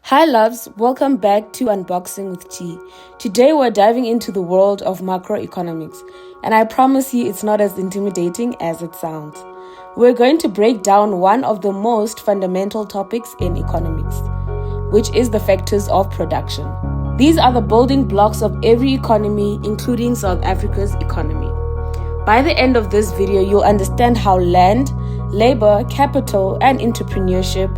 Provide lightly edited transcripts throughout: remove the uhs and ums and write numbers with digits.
Hi loves, welcome back to Unboxing with G. Today we're diving into the world of macroeconomics, and I promise you it's not as intimidating as it sounds. We're going to break down one of the most fundamental topics in economics, which is the factors of production. These are the building blocks of every economy, including South Africa's economy. By the end of this video, you'll understand how land, labor, capital, and entrepreneurship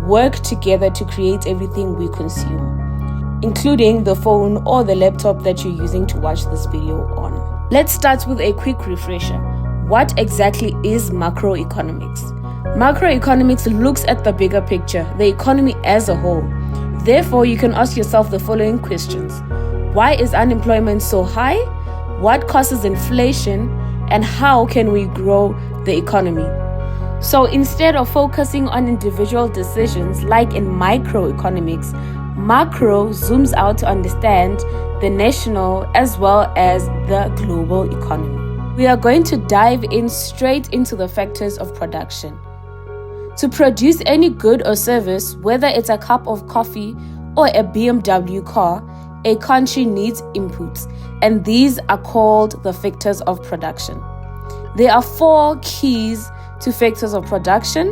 work together to create everything we consume, including the phone or the laptop that you're using to watch this video on. Let's start with a quick refresher. What exactly is macroeconomics? Macroeconomics looks at the bigger picture, the economy as a whole. Therefore, you can ask yourself the following questions. Why is unemployment so high? What causes inflation? And how can we grow the economy? So instead of focusing on individual decisions like in microeconomics, macro zooms out to understand the national as well as the global economy. We are going to dive in straight into the factors of production. To produce any good or service, whether it's a cup of coffee or a BMW car, a country needs inputs, and these are called the factors of production. There are four keys to factors of production,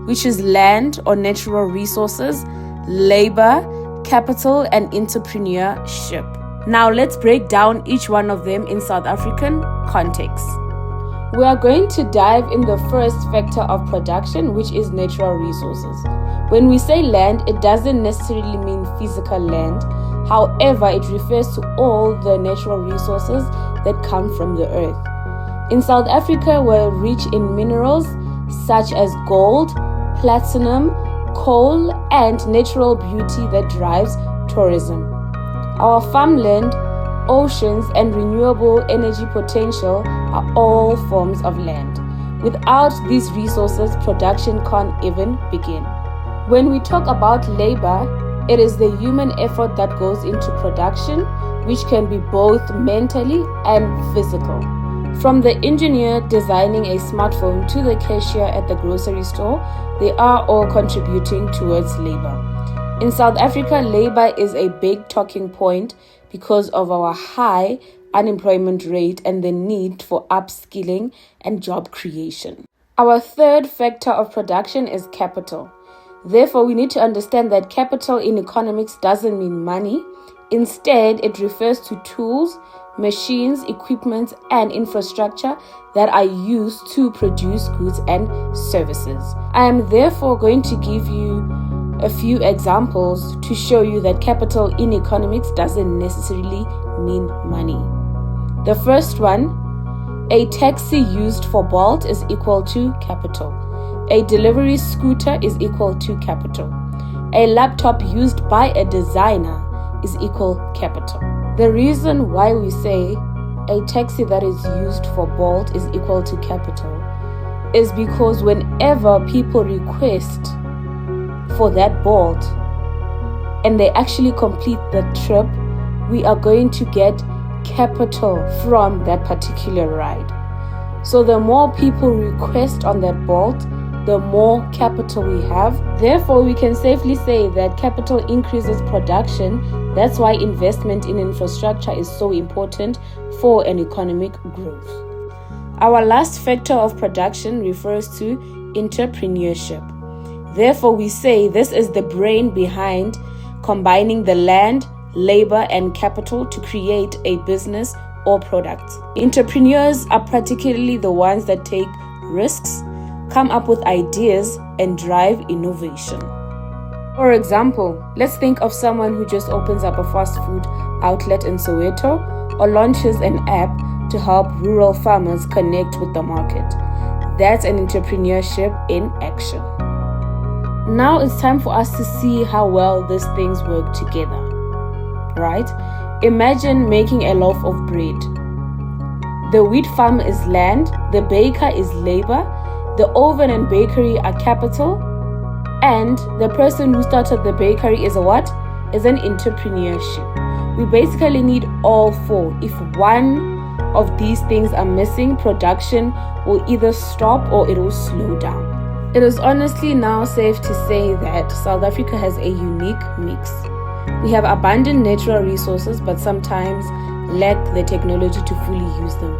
which is land or natural resources, labor, capital, and entrepreneurship. Now let's break down each one of them in South African context. We are going to dive in the first factor of production, which is natural resources. When we say land, it doesn't necessarily mean physical land. However, it refers to all the natural resources that come from the earth. In South Africa, we're rich in minerals such as gold, platinum, coal, and natural beauty that drives tourism. Our farmland, oceans, and renewable energy potential are all forms of land. Without these resources, production can't even begin. When we talk about labor, it is the human effort that goes into production, which can be both mentally and physical. From the engineer designing a smartphone to the cashier at the grocery store, they are all contributing towards labor. In South Africa, labor is a big talking point because of our high unemployment rate and the need for upskilling and job creation. Our third factor of production is capital. Therefore, we need to understand that capital in economics doesn't mean money. Instead, it refers to tools, machines, equipment, and infrastructure that are used to produce goods and services. I am therefore going to give you a few examples to show you that capital in economics doesn't necessarily mean money. The first one, a taxi used for Bolt is equal to capital. A delivery scooter is equal to capital. A laptop used by a designer is equal capital. The reason why we say a taxi that is used for Bolt is equal to capital is because whenever people request for that Bolt and they actually complete the trip, we are going to get capital from that particular ride. So the more people request on that Bolt, the more capital we have. Therefore, we can safely say that capital increases production. That's why investment in infrastructure is so important for an economic growth. Our last factor of production refers to entrepreneurship. Therefore, we say this is the brain behind combining the land, labor, and capital to create a business or product. Entrepreneurs are particularly the ones that take risks, come up with ideas, and drive innovation. For example, let's think of someone who just opens up a fast food outlet in Soweto or launches an app to help rural farmers connect with the market. That's an entrepreneurship in action. Now it's time for us to see how well these things work together, right? Imagine making a loaf of bread. The wheat farm is land, the baker is labor, the oven and bakery are capital, and the person who started the bakery is a what? Is an entrepreneurship. We basically need all four. If one of these things are missing, production will either stop or it will slow down. It is honestly now safe to say that South Africa has a unique mix. We have abundant natural resources, but sometimes lack the technology to fully use them.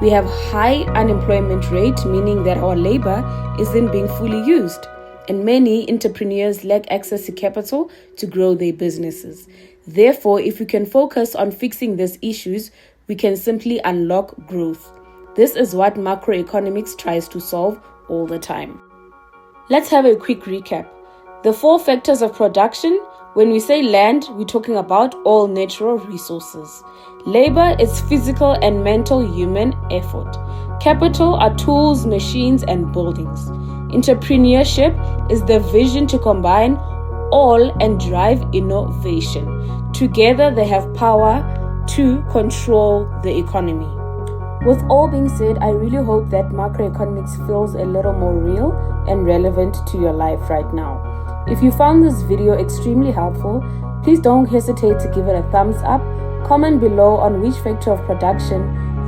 We have high unemployment rate, meaning that our labor isn't being fully used, and many entrepreneurs lack access to capital to grow their businesses. Therefore, if we can focus on fixing these issues, we can simply unlock growth. This is what macroeconomics tries to solve all the time. Let's have a quick recap. The 4 factors of production. When we say land, we're talking about all natural resources. Labor is physical and mental human effort. Capital are tools, machines, and buildings. Entrepreneurship is the vision to combine all and drive innovation. Together, they have power to control the economy. With all being said, I really hope that macroeconomics feels a little more real and relevant to your life right now. If you found this video extremely helpful, please don't hesitate to give it a thumbs up. Comment below on which factor of production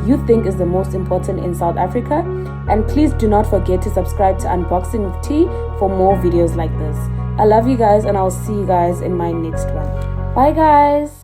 you think is the most important in South Africa. And please do not forget to subscribe to Unboxing with T for more videos like this. I love you guys, and I'll see you guys in my next one. Bye guys!